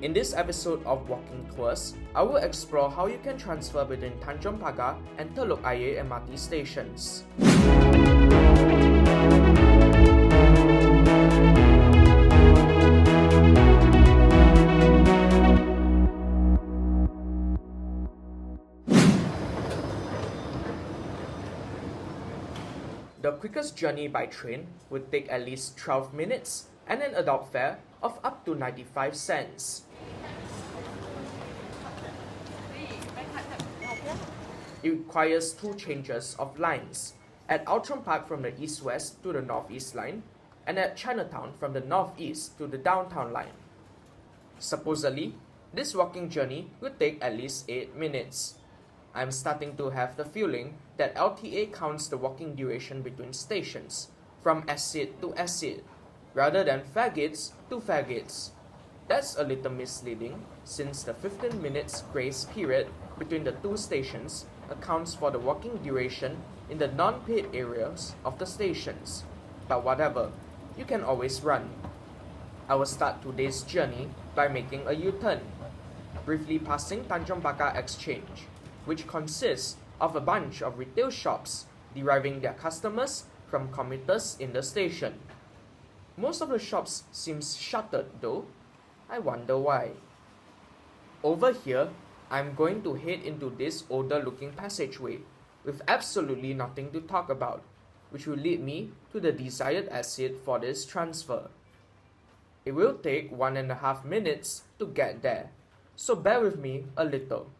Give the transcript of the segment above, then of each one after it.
In this episode of Walking Tours, I will explore how you can transfer between Tanjong Pagar and Telok Ayer MRT stations. The quickest journey by train would take at least 12 minutes and an adult fare of up to 95 cents. It requires two changes of lines, at Outram Park from the east-west to the northeast line, and at Chinatown from the northeast to the downtown line. Supposedly, this walking journey would take at least 8 minutes. I'm starting to have the feeling that LTA counts the walking duration between stations, from exit to exit, rather than fare gates to fare gates. That's a little misleading, since the 15 minutes grace period between the two stations accounts for the walking duration in the non-paid areas of the stations. But whatever, you can always run. I will start today's journey by making a U-turn, briefly passing Tanjong Pagar Exchange, which consists of a bunch of retail shops deriving their customers from commuters in the station. Most of the shops seems shuttered though. I wonder why. Over here, I'm going to head into this older looking passageway with absolutely nothing to talk about, which will lead me to the desired exit for this transfer. It will take 1.5 minutes to get there, so bear with me a little.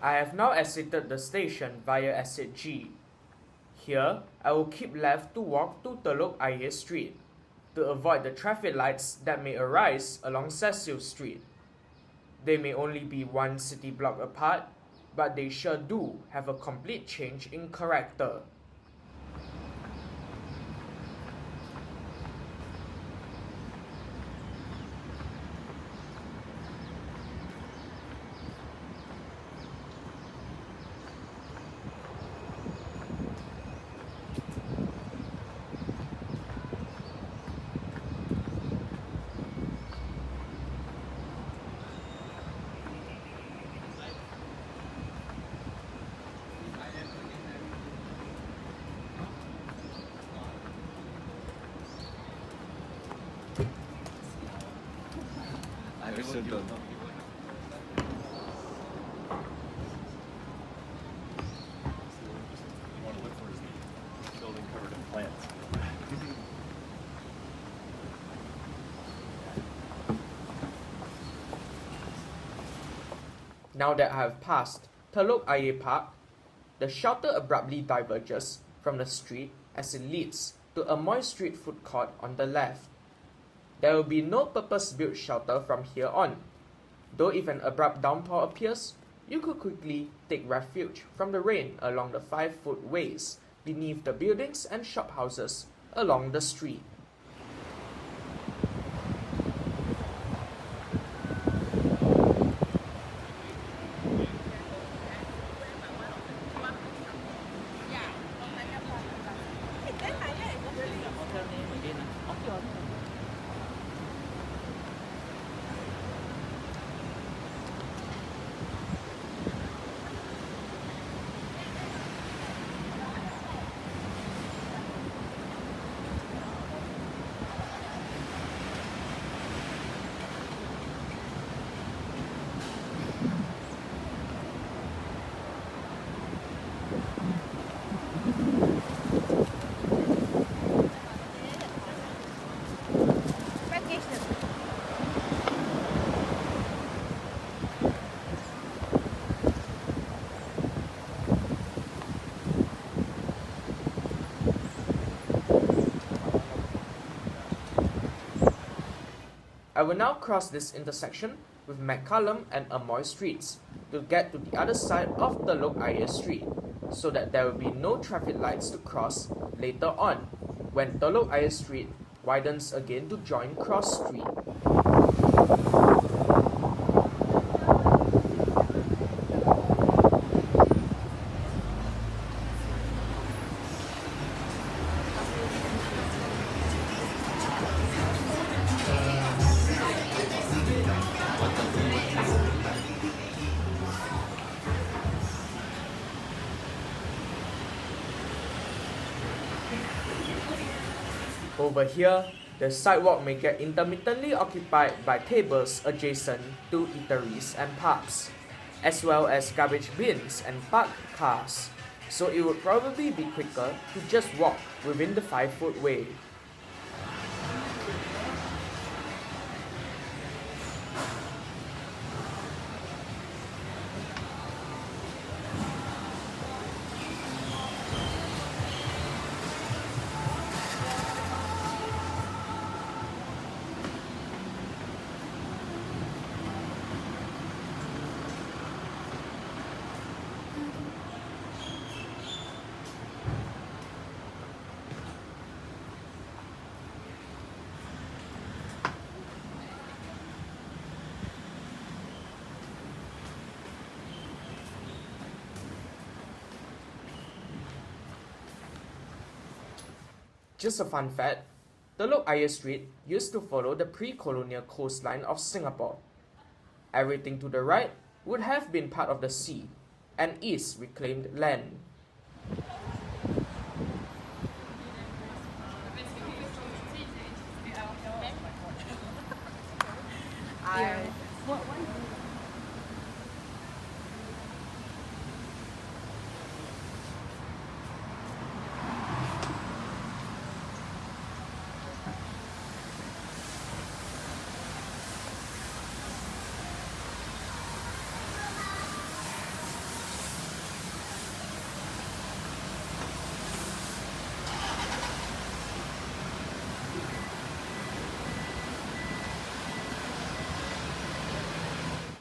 I have now exited the station via exit G. Here, I will keep left to walk to Telok Ayer Street, to avoid the traffic lights that may arise along Cecil Street. They may only be one city block apart, but they sure do have a complete change in character. I still don't know. Building covered in plants. Now that I have passed Telok Ayer Park, the shelter abruptly diverges from the street as it leads to Amoy Street food court on the left. There will be no purpose-built shelter from here on, though if an abrupt downpour appears, you could quickly take refuge from the rain along the 5-foot ways beneath the buildings and shophouses along the street. I will now cross this intersection with McCallum and Amoy Streets to get to the other side of Telok Ayer Street, so that there will be no traffic lights to cross later on when Telok Ayer Street widens again to join Cross Street. Over here, the sidewalk may get intermittently occupied by tables adjacent to eateries and pubs, as well as garbage bins and parked cars, so it would probably be quicker to just walk within the 5-foot way. Just a fun fact, Telok Ayer Street used to follow the pre-colonial coastline of Singapore. Everything to the right would have been part of the sea and is reclaimed land.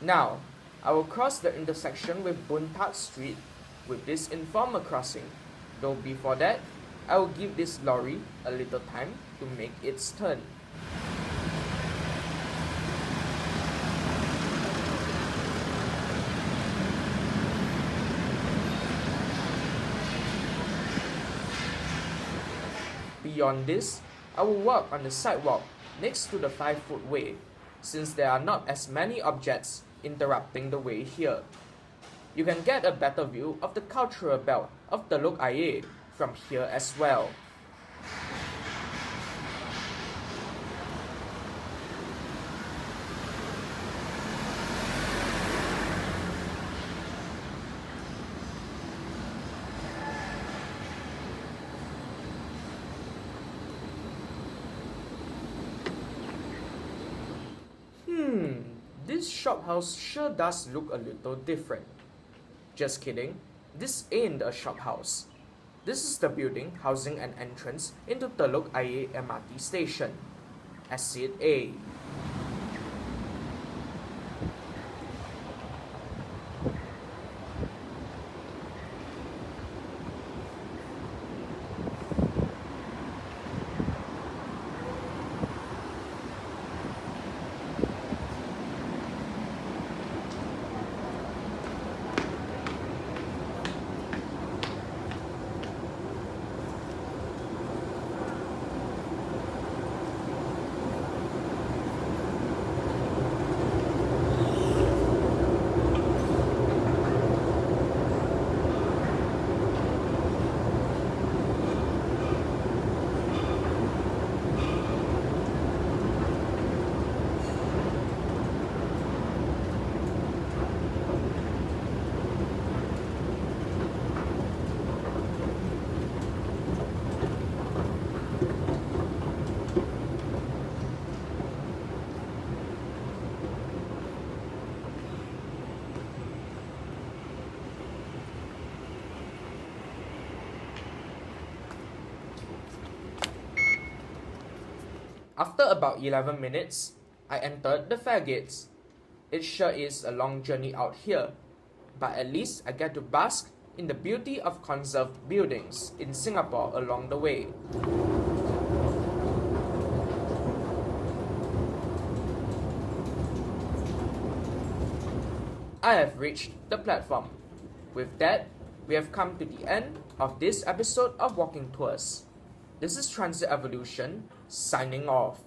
Now, I will cross the intersection with Boon Tat Street with this informal crossing, though before that, I will give this lorry a little time to make its turn. Beyond this, I will walk on the sidewalk next to the 5-foot way, since there are not as many objects interrupting the way here. You can get a better view of the cultural belt of Telok Ayer from here as well. this shophouse sure does look a little different. Just kidding, this ain't a shophouse. This is the building housing an entrance into Telok Ayer MRT station, Exit A. After about 11 minutes, I entered the fare gates. It sure is a long journey out here, but at least I get to bask in the beauty of conserved buildings in Singapore along the way. I have reached the platform. With that, we have come to the end of this episode of Walking Tours. This is Transit Evolution, signing off.